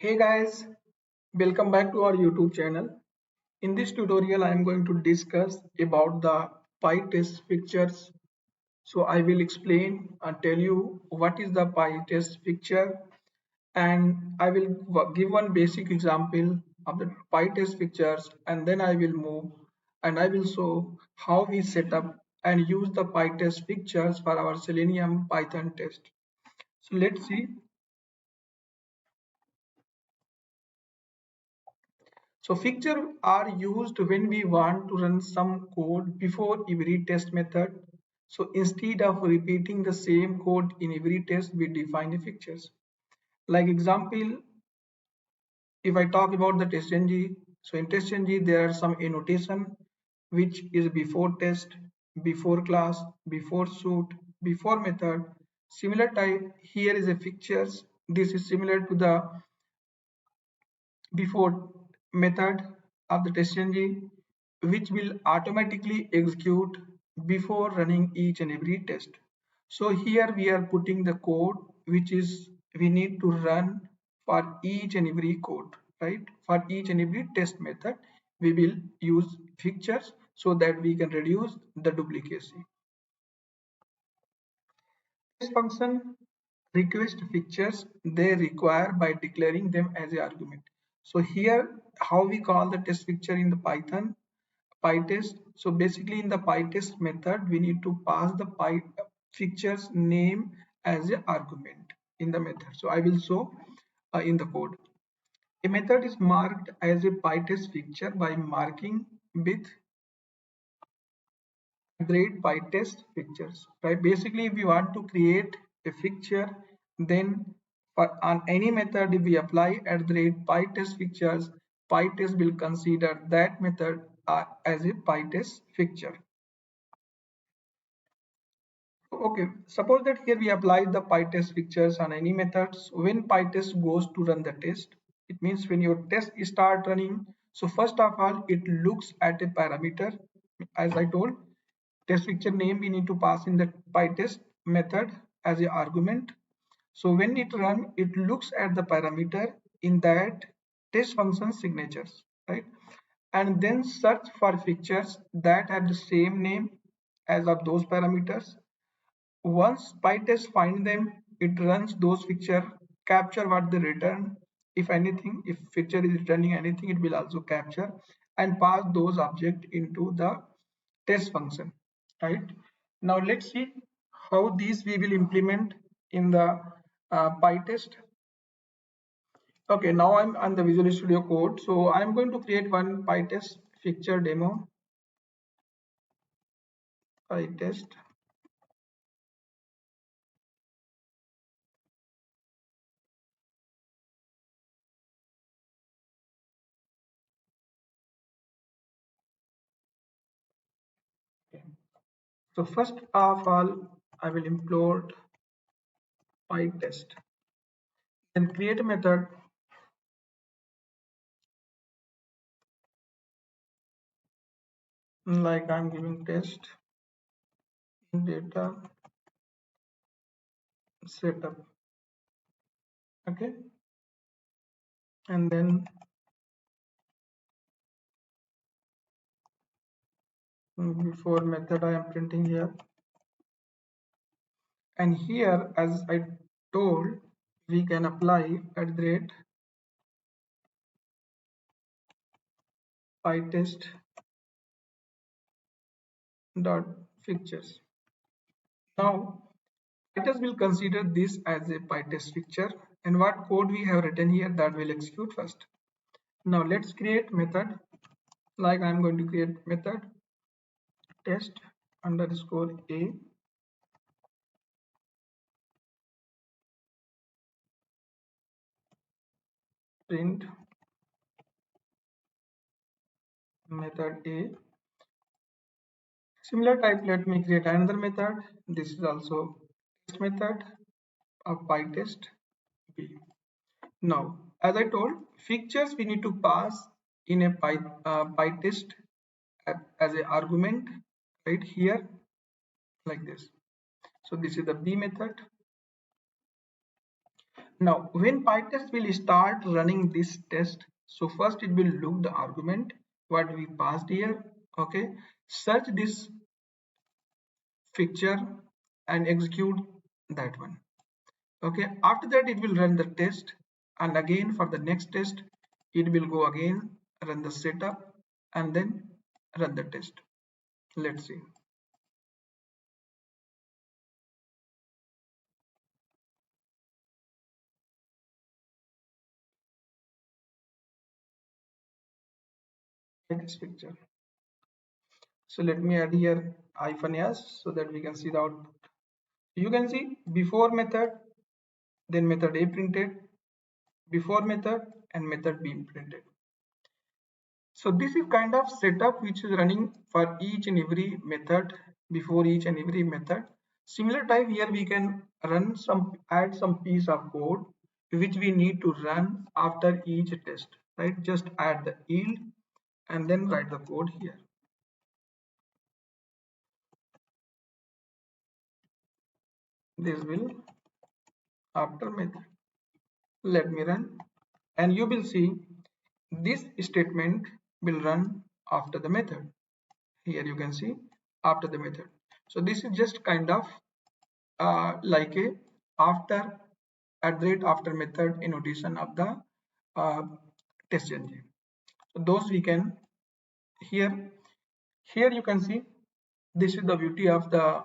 Hey guys, welcome back to our YouTube channel. In this tutorial, I am going to discuss about the PyTest fixtures. So I will explain and tell you what is the PyTest fixture, and I will give one basic example of the PyTest fixtures, and then I will move and I will show how we set up and use the PyTest fixtures for our Selenium Python test. So let's see. So fixture are used when we want to run some code before every test method. So instead of repeating the same code in every test, we define the fixtures. Like example, if I talk about the test.ng, so in test.ng there are some annotation which is before test, before class, before suit, before method. Similar type here is a fixtures. This is similar to the before method of the test.ng, which will automatically execute before running each and every test. So here we are putting the code which is we need to run for each and every code, right? For each and every test method, we will use fixtures so that we can reduce the duplicacy. This function request fixtures they require by declaring them as an argument. So here how we call the test fixture in the Python PyTest. So basically in the PyTest method we need to pass the fixtures name as an argument in the method. So I will show in the code. A method is marked as a PyTest fixture by marking with great PyTest fixtures, right? Basically, if you want to create a fixture, then on any method, if we apply at the rate PyTest fixtures, PyTest will consider that method as a PyTest fixture. Okay, suppose that here we apply the PyTest fixtures on any methods. When PyTest goes to run the test, it means when your test start running. So first of all, it looks at a parameter, as I told, test fixture name we need to pass in the PyTest method as an argument. So when it run, it looks at the parameter in that test function signatures, right? And then search for fixtures that have the same name as of those parameters. Once PyTest find them, it runs those fixture, capture what they return. If anything, if fixture is returning anything, it will also capture and pass those object into the test function, right? Now let's see how these we will implement in the PyTest. Okay, now I'm on the Visual Studio Code. So I'm going to create one PyTest fixture demo. PyTest. Okay. So first of all, I will import PyTest. Then create a method like I'm giving test data setup. Okay, and then before method I am printing here, and here as I told we can apply at the rate PyTest dot fixtures. Now PyTest will consider this as a PyTest fixture, and what code we have written here that will execute first. Now let's create method. Like I'm going to create method test underscore a print method a. Similar type, let me create another method. This is also test method of PyTest b. Now, as I told, fixtures we need to pass in a PyTest as an argument right here like this. So this is the b method. Now, when PyTest will start running this test, so first it will look the argument what we passed here. Okay, search this fixture and execute that one. Okay, after that it will run the test, and again for the next test it will go again run the setup and then run the test. Let's see this picture. So let me add here hyphen s so that we can see the output. You can see before method, then method a printed, before method and method b printed. So this is kind of setup which is running for each and every method, before each and every method. Similar type here we can add some piece of code which we need to run after each test, right? Just add the yield and then write the code here. This will after method. Let me run and you will see this statement will run after the method. Here you can see after the method. So this is just kind of like a after after method annotation of the uh, test engine. So those we can here you can see this is the beauty of the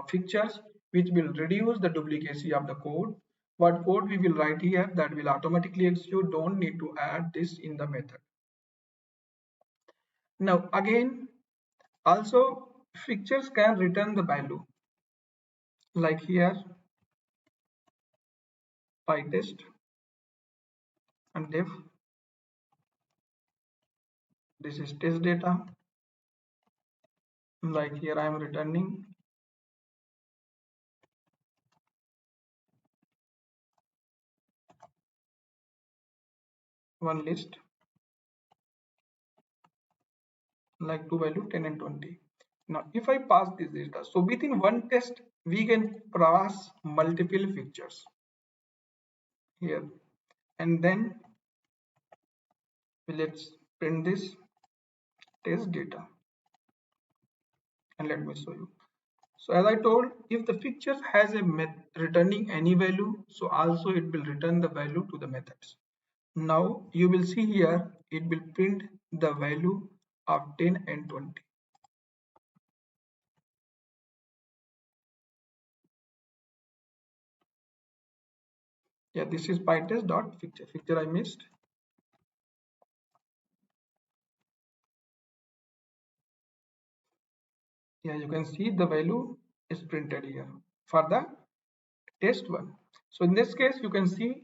fixtures which will reduce the duplicacy of the code. What code we will write here that will automatically execute, don't need to add this in the method. Now again also fixtures can return the value like here PyTest and def. This is test data. Like here I am returning one list like two value 10 and 20. Now if I pass this data, so within one test we can pass multiple fixtures here, and then let's print this test data and let me show you. So as I told, if the fixture has a returning any value, so also it will return the value to the methods. Now you will see here it will print the value of 10 and 20. Yeah, this is PyTest dot fixture. Fixture I missed. Yeah, you can see the value is printed here for the test one. So in this case, you can see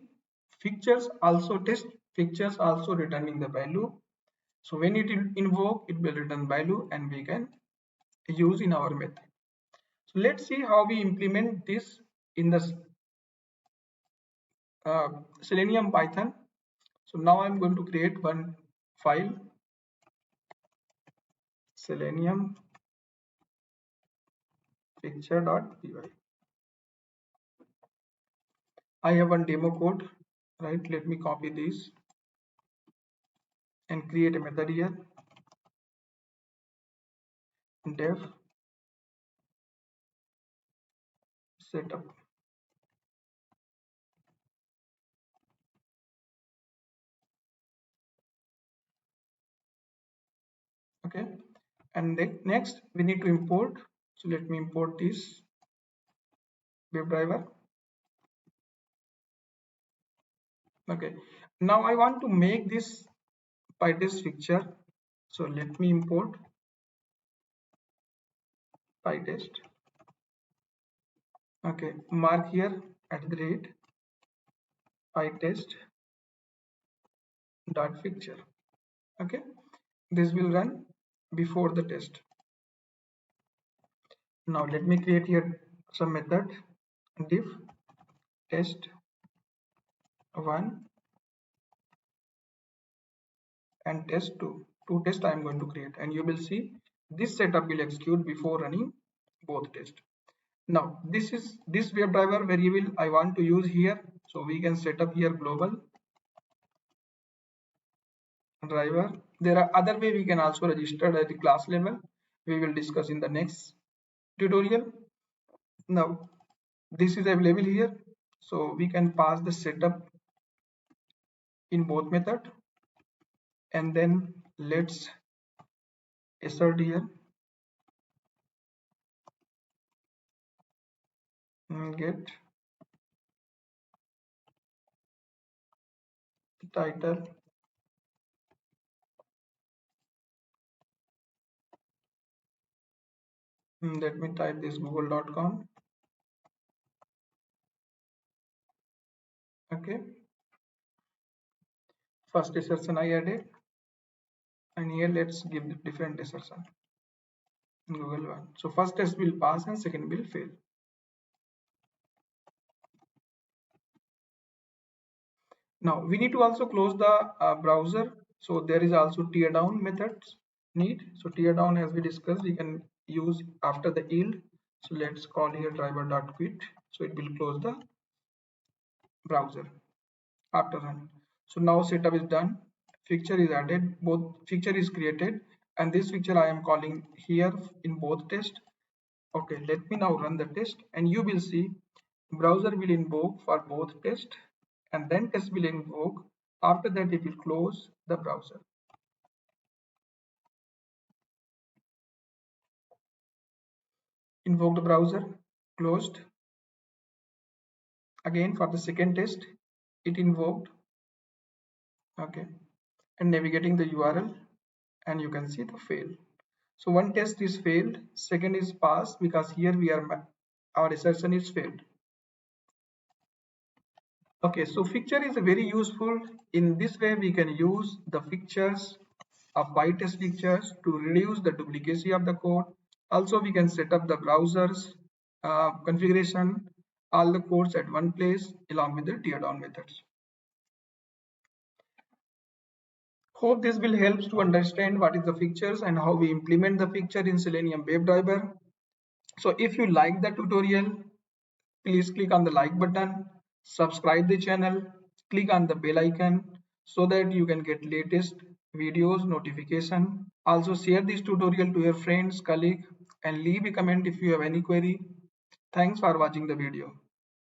test fixtures also returning the value. So when it will invoke, it will return value and we can use in our method. So let's see how we implement this in the Selenium Python. So now I'm going to create one file, Selenium fixture.py. I have one demo code, right? Let me copy this and create a method here, def setup. Okay, and next we need to import. So let me import this webdriver. Okay, now I want to make this PyTest fixture. So let me import PyTest. Okay, mark here at the rate PyTest dot fixture. Okay, this will run before the test. Now let me create here some method diff test one and test two. Two tests I am going to create, and you will see this setup will execute before running both tests. Now this is this WebDriver variable I want to use here, so we can set up here global driver. There are other way we can also register at the class level. We will discuss in the next tutorial. Now this is available here, so we can pass the setup in both method, and then let's assert here get title. Let me type this google.com. Okay, first assertion I added, and here let's give the different assertion Google one. So first test will pass and second will fail. Now we need to also close the browser. So there is also tear down methods need. So tear down, as we discussed, we can use after the yield. So let's call here driver.quit. So it will close the browser after run. So now setup is done. Fixture is added. Both fixture is created, and this fixture I am calling here in both tests. Okay, let me now run the test, and you will see browser will invoke for both test, and then test will invoke. After that it will close the browser. Invoke the browser, closed. Again for the second test it invoked. Okay, and navigating the URL, and you can see the fail. So one test is failed, second is passed, because here we are our assertion is failed. Okay, so fixture is very useful. In this way we can use the fixtures of PyTest fixtures to reduce the duplicacy of the code. Also we can set up the browsers configuration, all the codes at one place along with the tear down methods. Hope this will help to understand what is the fixtures and how we implement the fixture in Selenium WebDriver. So if you like the tutorial, please click on the like button, subscribe the channel, click on the bell icon so that you can get latest videos notification. Also share this tutorial to your friends, colleagues, and leave a comment if you have any query. Thanks for watching the video.